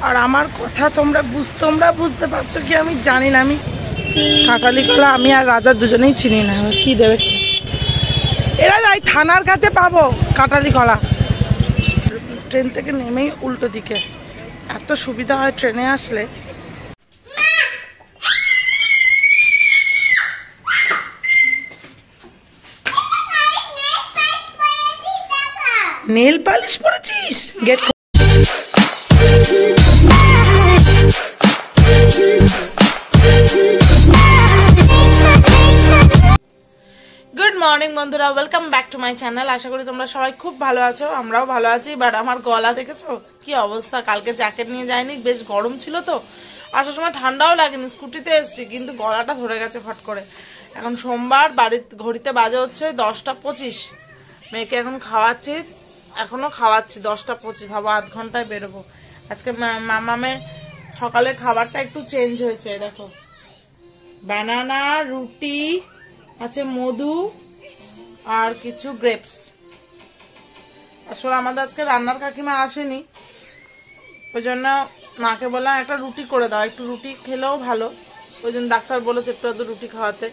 আর আমার কথা তোমরা বুঝতে পারছো কি আমি জানি না। আমি কাঁঠালি কলা আমি আর রাজা দুজনেই চিনি না, কি দেবে এরা। যাই থানার কাছে পাবো কাঁঠালি কলা। ট্রেন থেকে নেমেই উল্টো দিকে, এত সুবিধা হয় ট্রেনে আসলে। নেল পালিশ পরেছিস? গেট গুড মর্নিং বন্ধুরা, welcome back to my channel. আশা করি তোমরা সবাই খুব ভালো আছো, আমরাও ভালো আছি। বাট আমার গলা দেখেছো কি অবস্থা? কালকে জ্যাকেট নিয়ে যাইনি, বেশ গরম ছিল তো, আসার সময় ঠান্ডাও লাগেনি, স্কুটিতে এসেছি, কিন্তু গলাটা ধরে গেছে ফট করে। এখন সোমবার, বাড়ির ঘড়িতে বাজে হচ্ছে 10টা 25। মেয়েকে এখন খাওয়াচ্ছি, এখনো খাওয়াচ্ছি 10টা 25, ভাবো আধ ঘন্টায় বেরোবো। আজকে মামামে সকালে খাবারটা একটু চেঞ্জ হয়েছে, দেখো বানানা, রুটি আছে, মধু আর কিছু গ্রেপস। আসলে আমাদের আজকে রান্নার কাকিমা আসেনি, ওই জন্য মাকে বললাম একটা রুটি করে দাও, একটু রুটি খেলেও ভালো। ওই জন্য ডাক্তার বলেছে একটু একটু রুটি খাওয়াতে,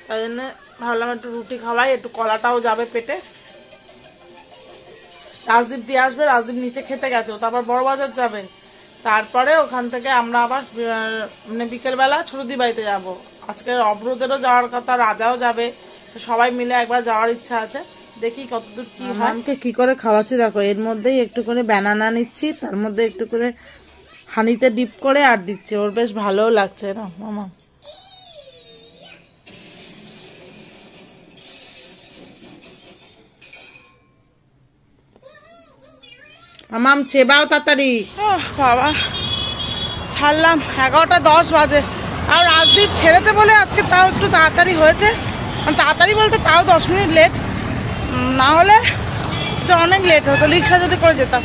তাই জন্য ভাবলাম একটু রুটি খাওয়াই, একটু কলাটাও যাবে পেটে। রাজদীপ দিয়ে আসবে, রাজদীপ নিচে খেতে গেছে, তারপর বড় বাজার যাবে, তারপরে ওখান থেকে আমরা আবার মানে বিকেলবেলা ছুরুদি বাড়িতে যাবো। আজকে অবরোধেরও যাওয়ার কথা, রাজাও যাবে, সবাই মিলে একবার যাওয়ার ইচ্ছা আছে, দেখি কতদূর কি হয়। আমাকে কি করে খাওয়াচ্ছি দেখো, এর মধ্যেই একটু করে বানানা নিচ্ছি, তার মধ্যে একটু করে হানিতে ডিপ করে আর দিচ্ছি, ওর বেশ ভালোও লাগছে না মামা। মামাম চেবাও তাড়াতাড়ি। বাবা ছাড়লাম, 11টা 10 বাজে। আর রাজদীপ ছেড়েছে বলে আজকে তাও একটু তাড়াতাড়ি হয়েছে, তাড়াতাড়ি বলতে তাও 10 মিনিট লেট, না হলে অনেক লেট হতো রিক্সা যদি করে যেতাম।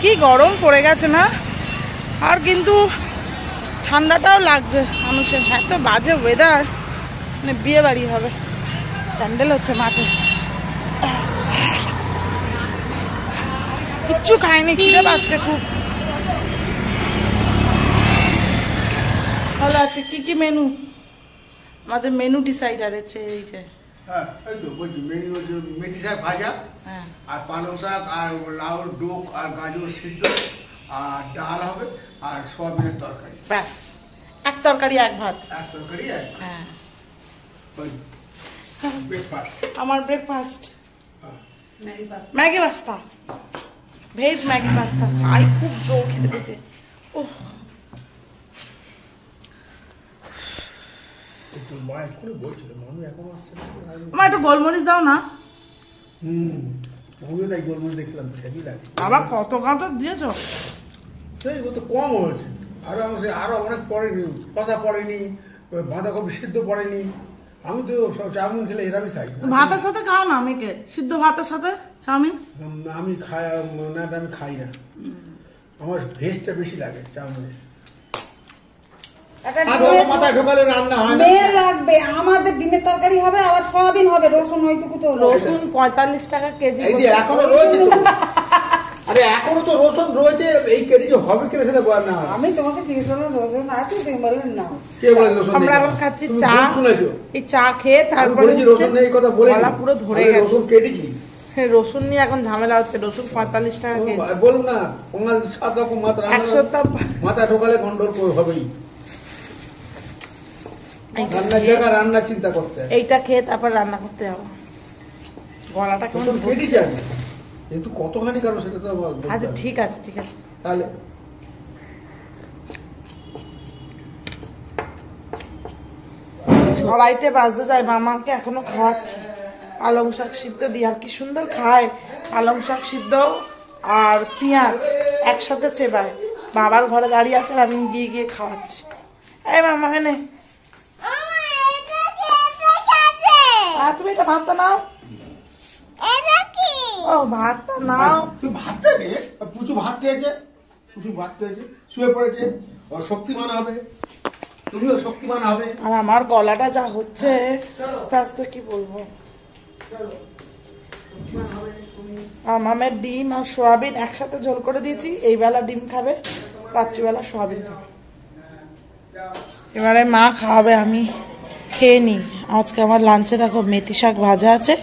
কি গরম পড়ে গেছে না, আর কিন্তু ঠান্ডাটাও লাগছে মানুষের, এত বাজে ওয়েদার, মানে বিয়ে বাড়ি হবে, প্যান্ডেল হচ্ছে মাঠে। কিচ্ছু খাইনি, খিদে পাচ্ছে খুব। ভালো আছে। কি কি মেনু? আমাদের মেনু ডিসাইডার আছে এই যে, হ্যাঁ এই তো বলছি মেনু হচ্ছে মেথি শাক ভাজা, হ্যাঁ, আর পালং শাক, আর লাউ ডোক, আর গাজর সিদ্ধ, আর ডাল হবে, আর সয়াবিনের তরকারি। ব্যাস, এক তরকারি এক ভাত। এক তরকারি এক ভাত। হ্যাঁ, ব্রেকফাস্ট। আমার breakfast Maggi pasta, veg Maggi pasta. I খুব জোর খেতে পেয়েছে। ওহ, একটু মায়ের করে বলছিল মানুষ এখন আসছে না, আমার একটু গোলমরিচ দাও না। আমিও তাই গোলমরিচ দেখলাম, হেভি লাগে। বাবা কত কাঁচা দিয়েছো? সেই ও তো কম হয়েছে, আরো অনেক পড়েনি, কষা পড়েনি, বাঁধাকপি সিদ্ধ পড়েনি। আমি তো সব চাউমিন খেলে এরামই খাই। ভাতের সাথে খাও না মেয়েকে, সিদ্ধ ভাতের সাথে চাউমিন। আমি খাই না, আমি খাই না, আমার ভেজটা বেশি লাগে চাউমিনে। লাগবে আমাদের ডিমের তরকারি হবে, আবার সয়াবিন হবে, রসুন ওইটুকু তো। রসুন 45 টাকা কেজি। এখনো রয়েছে তো, আরে এখনো তো রসুন রয়েছে, এই কেজি হবে কিনা সেটা বল না। আমি তোমাকে জিজ্ঞেস করলাম রসুন আছে, তুমি বললেন না। কে বলে রসুন? আমরা এখন খাচ্ছি চা, শুনেছো? এই চা খেয়ে তারপরে রসুন নেই কথা বলে গলা পুরো ধরে গেছে। রসুন কেটেছি, রসুন নিয়ে এখন ঝামেলা হচ্ছে। রসুন 45 টাকা কেজি। বলুন না, 7 রকম মাথা ঢোকালে গন্ডল হবেই। রান্না চিন্তা করতে, এইটা খেয়ে তারপর রান্না করতে যাবো। গলাটা কেমন কেটেছি আমি, কিন্তু কতখানি কারণ সেটা তো। আচ্ছা ঠিক আছে ঠিক আছে, তাহলে আড়াইটে বাজতে যায়, মামাকে এখনো খাওয়াচ্ছি পালং শাক সিদ্ধ দিয়ে। আর কি সুন্দর খায় পালং শাক সিদ্ধ আর পেঁয়াজ একসাথে চেবায়। বাবার ঘরে দাঁড়িয়ে আছে, আর আমি গিয়ে গিয়ে খাওয়াচ্ছি। এই মামা এনে, তুমি এটা ভাতটা নাও। ও ভাতটা নাও। তুই ভাতটা নে, পুচু ভাত খেয়েছে, শুয়ে পড়েছে, ওর শক্তিমান হবে, তুমিও শক্তিমান হবে। আর আমার গলাটা যা হচ্ছে আস্তে আস্তে কি বলবো। আর মামের ডিম আর সোয়াবিন একসাথে ঝোল করে দিয়েছি। এই বেলা ডিম খাবে, রাত্রিবেলা সোয়াবিন খাবে। এবারে মা খাওয়াবে, আমি খেয়ে নিই। আজকে আমার লাঞ্চে দেখো মেথি শাক ভাজা আছে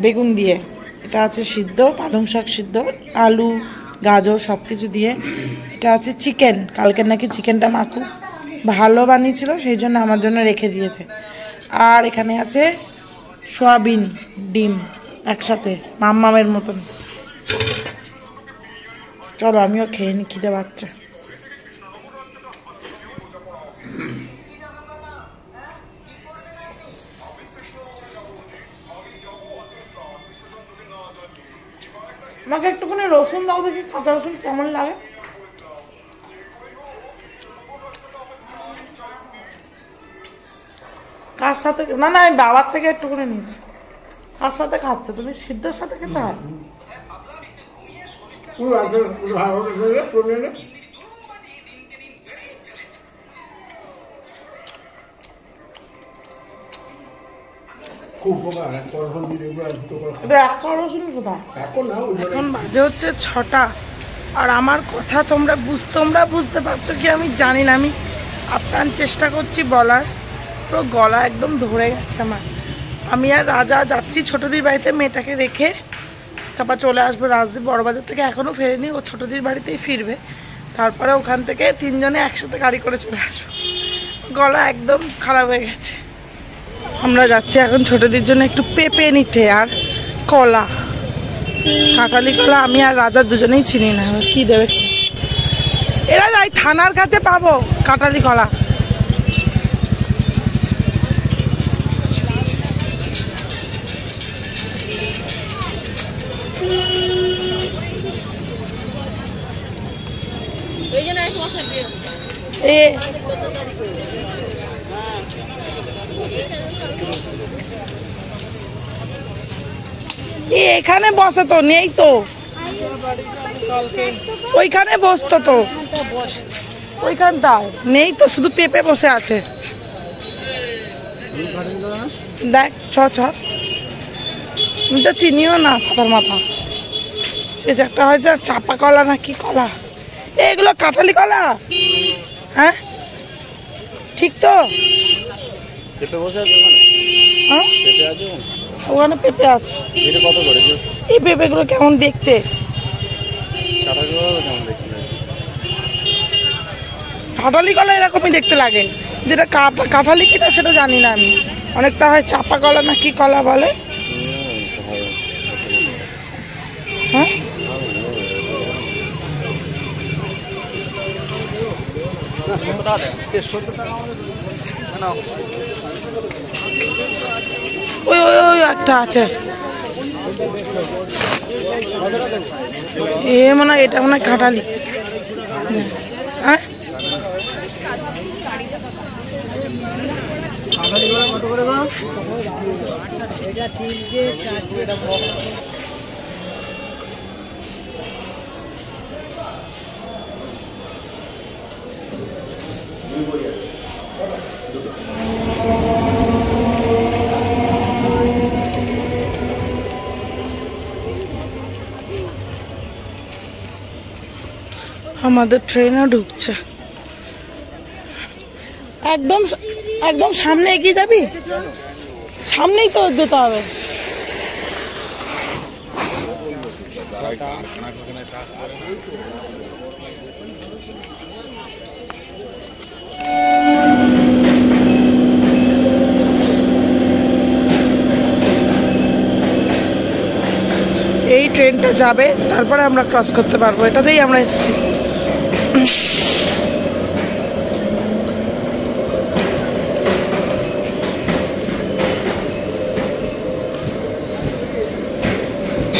বেগুন দিয়ে, এটা আছে সিদ্ধ পালং শাক সিদ্ধ, আলু গাজর সব কিছু দিয়ে। এটা আছে চিকেন, কালকে নাকি চিকেনটা মা খুব ভালো বানিয়েছিল, সেই জন্য আমার জন্য রেখে দিয়েছে। আর এখানে আছে সোয়াবিন ডিম একসাথে মামের মতন। চলো আমিও খেয়ে নি, খিদে পাচ্ছে। আমাকে একটুখানি রসুন দাও দেখি, কাঁচা রসুন কেমন লাগে। কার সাথে? না না, আমি বাবার থেকে একটুখানি নিয়েছি। কার সাথে খাচ্ছ তুমি? সিদ্ধের সাথে খেতে হয়? খুব উপকার, একটা রসুন দিলে দুটো করে এটা একটা রসুন কোথায়? এখন না এখন বাজে হচ্ছে 6টা। আর আমার কথা তোমরা বুঝতে পারছো কি আমি জানি না। আমি আপ্রাণ চেষ্টা করছি বলার, পুরো গলা একদম ধরে গেছে আমার। আমি আর রাজা যাচ্ছি ছোটদির বাড়িতে মেয়েটাকে রেখে, তারপর চলে আসবো রাজদীপ বড়বাজার থেকে। এখনো ফেরেনি, ও ছোটদির বাড়িতেই ফিরবে। তারপরে ওখান থেকে 3 জনে একসাথে গাড়ি করে চলে আসবো। গলা একদম খারাপ হয়ে গেছে। আমরা যাচ্ছি এখন ছোটদের জন্য একটু পেঁপে নিতে আর কলা, কাঁঠালি কলা। আমি আর রাজা দুজনেই চিনি না, কি দেবে। এরা যাই থানার কাছে পাবো কাঁঠালি কলা। এখানে বসে তো নেই তো, ওইখানে বসতো তো, ওইখানটায় নেই তো, শুধু পেঁপে বসে আছে। দেখ ছ আমি তো চিনিও না ছাতার মাথা। এই যে একটা হয়েছে চাপা কলা না কি কলা, এগুলো কাঁঠালি কলা। হ্যাঁ ঠিক তো, পেঁপে বসে আছে ওখানে? হ্যাঁ পেঁপে আছে ওখানে পেঁপে আছে। এটা কত করে? এই পেঁপেগুলো কেমন দেখতে, কেমন দেখতে? কাঁঠালি কলা এরকমই দেখতে লাগে, যেটা কাঁঠালি কিনা সেটা জানি না আমি। অনেকটা হয় চাপা কলা না কি কলা বলে। হ্যাঁ ওই ওই ওই একটা আছে, এ মনে হয় এটা মনে হয় কাঁঠালি। হ্যাঁ আমাদের ট্রেনও ঢুকছে। একদম একদম সামনে এগিয়ে যাবি, সামনেই তো যেতে হবে। এই ট্রেনটা যাবে, তারপরে আমরা ক্রস করতে পারবো। এটাতেই আমরা এসেছি।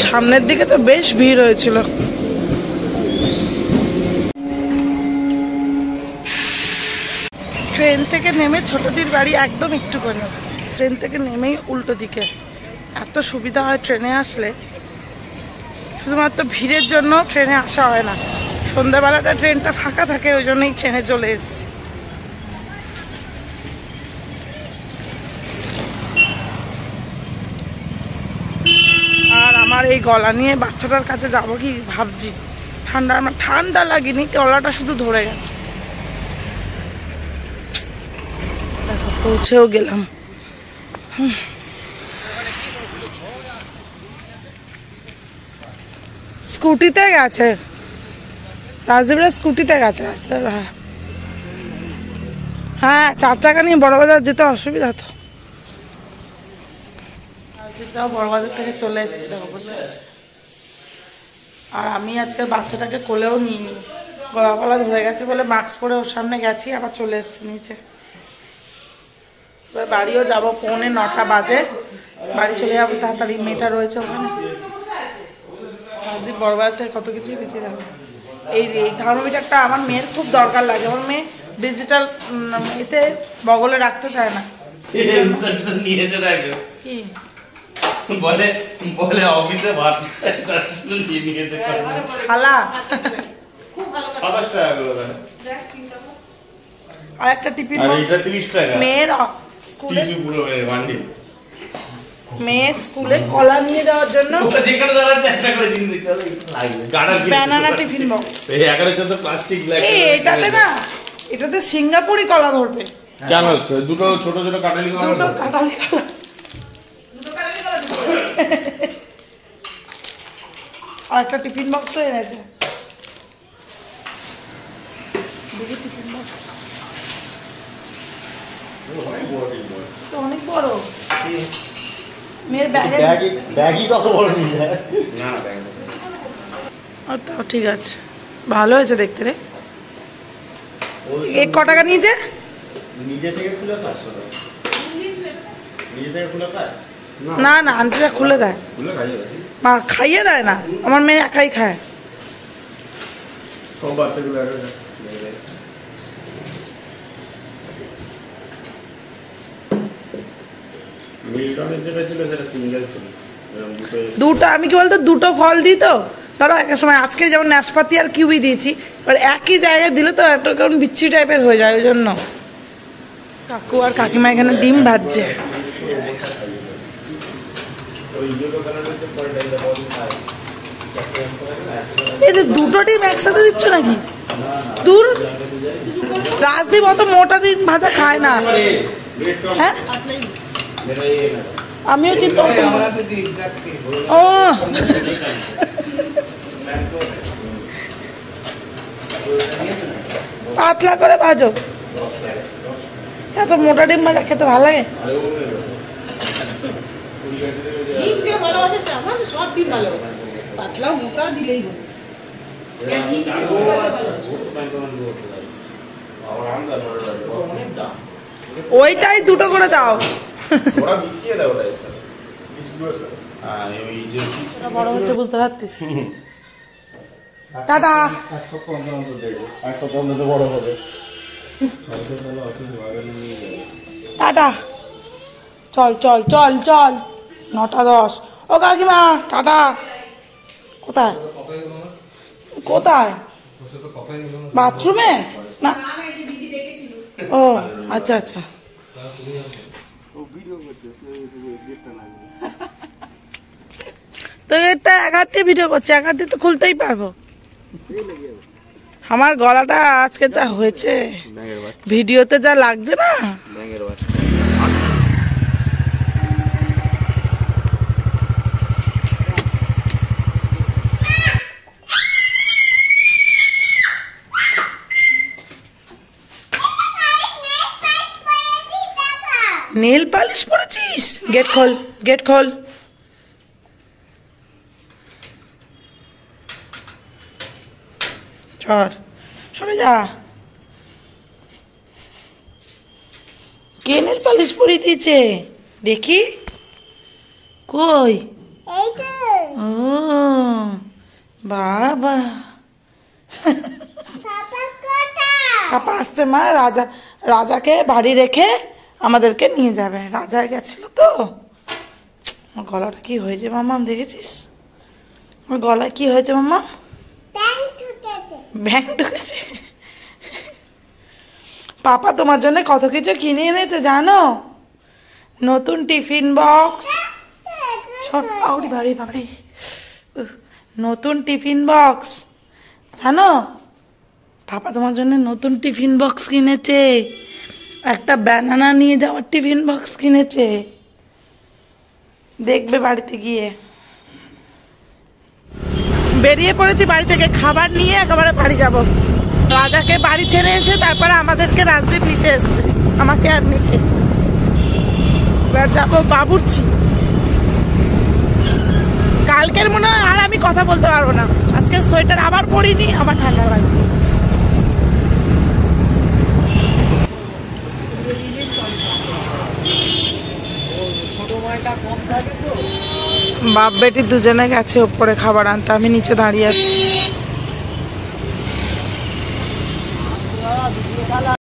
সামনের দিকে তো বেশ ভিড় হয়েছিল। ট্রেন থেকে নেমে ছোটদির বাড়ি একদম একটু করে, ট্রেন থেকে নেমেই উল্টো দিকে। এত সুবিধা হয় ট্রেনে আসলে, শুধুমাত্র ভিড়ের জন্য ট্রেনে আসা হয় না। সন্ধ্যাবেলাটা ট্রেনটা ফাঁকা থাকে, ওই জন্যই ট্রেনে চলে এসেছি। আর আমার আর এই গলা নিয়ে বাচ্চাটার কাছে যাব কি ভাবছি। আমার ঠান্ডা লাগেনি, গলাটা শুধু ধরে গেছে। দেখো পৌঁছেও গেলাম। স্কুটিতে গেছে, রাজদীপরা স্কুটিতে গেছে। হ্যাঁ 4 চাকা নিয়ে বড়বাজার যেতে অসুবিধা তো। রাজদীপরাও বড়বাজার থেকে চলে এসেছে, দেখো বসে আছে। আর আমি আজকে বাচ্চাটাকে কোলেও নিইনি, গলা ধরে গেছে বলে মাস্ক পরে ওর সামনে গেছি, আবার চলে এসেছি নিচে। এবার বাড়িও যাবো, 9:45 বাজে, বাড়ি চলে যাবো তাড়াতাড়ি। মেয়েটা রয়েছে ওখানে। রাজদীপ বড়বাজার থেকে কত কিছুই বেশি দেখো। এই থার্মোমিটারটা আমার মেয়ের খুব দরকার লাগে। আমার মেয়ে ডিজিটাল এতে বগলে রাখতে চায় না। নিয়েছে দেখো কি বলে বলে অফিসে ভাত নিয়ে নিয়েছে খালা। 27 টাকা করে দেয়। আর একটা টিফিন আর বক্স এটা 30 টাকা। মেয়ের স্কুলে, টিস্যু পুরো বান্ডিল। মেয়ের স্কুলে কলা নিয়ে যাওয়ার জন্য ওটা যেখানে দাঁড়াচ্ছে একটা করে জিনিস দিতে হবে, লাগবে গাড়ার কি ব্যানানা টিফিন বক্স। এই 11 প্লাস্টিক ব্যাগ। এই এটাতে না, এটাতে সিঙ্গাপুরি কলা ধরবে। কেন হচ্ছে দুটো ছোট ছোট কাটালি কলা। দুটো কাটালি কলা, আর একটা টিফিন বক্সও এনেছে। দেখি টিফিন বক্স তো অনেক বড়। মেয়ের ব্যাগে ব্যাগই কত বড় নিয়ে যায়। না ব্যাগ আর তাও ঠিক আছে, ভালো হয়েছে দেখতে রে। এক ক টাকা নিয়েছে? নিজে থেকে খুলে 500 টাকা। নিজে থেকে খুলে খায় না না, আন্টিরা খুলে দেয়, খুলে খাইয়ে মা খাইয়ে দেয় না। আমার মেয়ে একাই খায়। সব বাচ্চাগুলো একা খায়। মিল্টনের যেটা ছিল সেটা সিঙ্গেল ছিল। দুটো আমি কি বলতো, দুটো ফল দিই তো। ধরো একটা সময় আজকে যেমন নাশপাতি আর কিউই দিয়েছি, এবার একই জায়গায় দিলে তো একটা কেমন বিচ্ছি টাইপের হয়ে যায়, ওই জন্য। কাকু আর কাকিমা এখানে ডিম ভাজছে। এই যে দুটো ডিম একসাথে দিচ্ছ নাকি? দূর, রাজদীপ অত মোটা ডিম ভাজা খায় না। হ্যাঁ আমিও কিন্তু ও পাতলা করে ভাজো। এত মোটা ডিম ভাজা খেতে ভালো লাগে? সব ডিম ভালোবাসে, পাতলা মোটা দিলেই হলো। ওইটাই দুটো করে দাও। ওরা মিশিয়ে দেয় ওটা এসে পিসগুলো স্যার। আর ওই যে পিস বড় হচ্ছে বুঝতে পারতিস। টাটা। 1 সপ্তাহ অন্তর দেখবো, 1 সপ্তাহ অন্তর বড় হবে। টাটা। চল চল চল চল, 9:10। ও কাকিমা টাটা। কোথায় কোথায়? বাথরুমে না? ও আচ্ছা আচ্ছা। তো এটা এক হাত দিয়ে ভিডিও করছে, এক হাত দিয়ে তো খুলতেই পারবো। আমার গলাটা আজকে যা হয়েছে ভিডিওতে যা লাগছে না। নেল পালিশ পরেছিস? গেট খোল, গেট খোল। চল সরে যা। কে নেল পালিশ পরিয়ে দিয়েছে দেখি? কই? ও বাবা, পাপা আসছে মা। রাজাকে বাড়ি রেখে আমাদেরকে নিয়ে যাবে। রাজা গেছিল তো। আমার গলাটা কি হয়েছে মাম্মা, দেখেছিস? আমার গলায় কি হয়েছে মাম্মা? ব্যাং ঢুকেছে। পাপা তোমার জন্য কত কিছু কিনে এনেছে জানো? নতুন টিফিন বক্স, বাড়ি বাড়ি নতুন টিফিন বক্স জানো, পাপা তোমার জন্য নতুন টিফিন বক্স কিনেছে, একটা ব্যানানা নিয়ে যাওয়ার টিফিন বক্স কিনেছে, দেখবে বাড়িতে গিয়ে। বেরিয়ে পড়েছি বাড়ি থেকে, খাবার নিয়ে একেবারে বাড়ি যাব। রাজাকে বাড়ি ছেড়ে এসে তারপরে আমাদেরকে রাজদীপ নিতে এসছে, আমাকে আর নিতে। এবার যাবো বাবুর্চি। কালকের মনে হয় আর আমি কথা বলতে পারবো না, আজকে সোয়েটার আবার পরিনি, আবার ঠান্ডা লাগবে। বাপ বেটি দুজনে গেছে উপরে খাবার আনতে, আমি নিচে দাঁড়িয়ে আছি।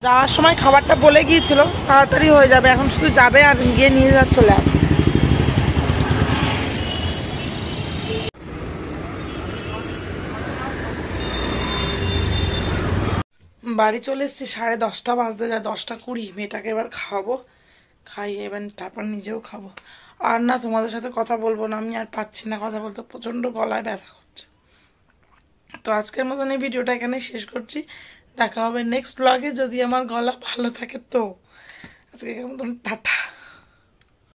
যাওয়ার সময় খাবারটা বলে গিয়েছিল তাড়াতাড়ি হয়ে যাবে, এখন শুধু যাবে আর গিয়ে নিয়ে যা চলে আসবে। বাড়ি চলে এসেছি, 10:30 বাজতে যায়, 10:20। মেয়েটাকে এবার খাওয়াবো, খাইয়ে এবার তারপর নিজেও খাবো। আর না তোমাদের সাথে কথা বলবো না, আমি আর পাচ্ছি না কথা বলতে, প্রচন্ড গলায় ব্যথা করছে। তো আজকের মতন এই ভিডিওটা এখানে শেষ করছি, দেখা হবে নেক্সট ব্লগে, যদি আমার গলা ভালো থাকে তো। আজকে মতন টাটা।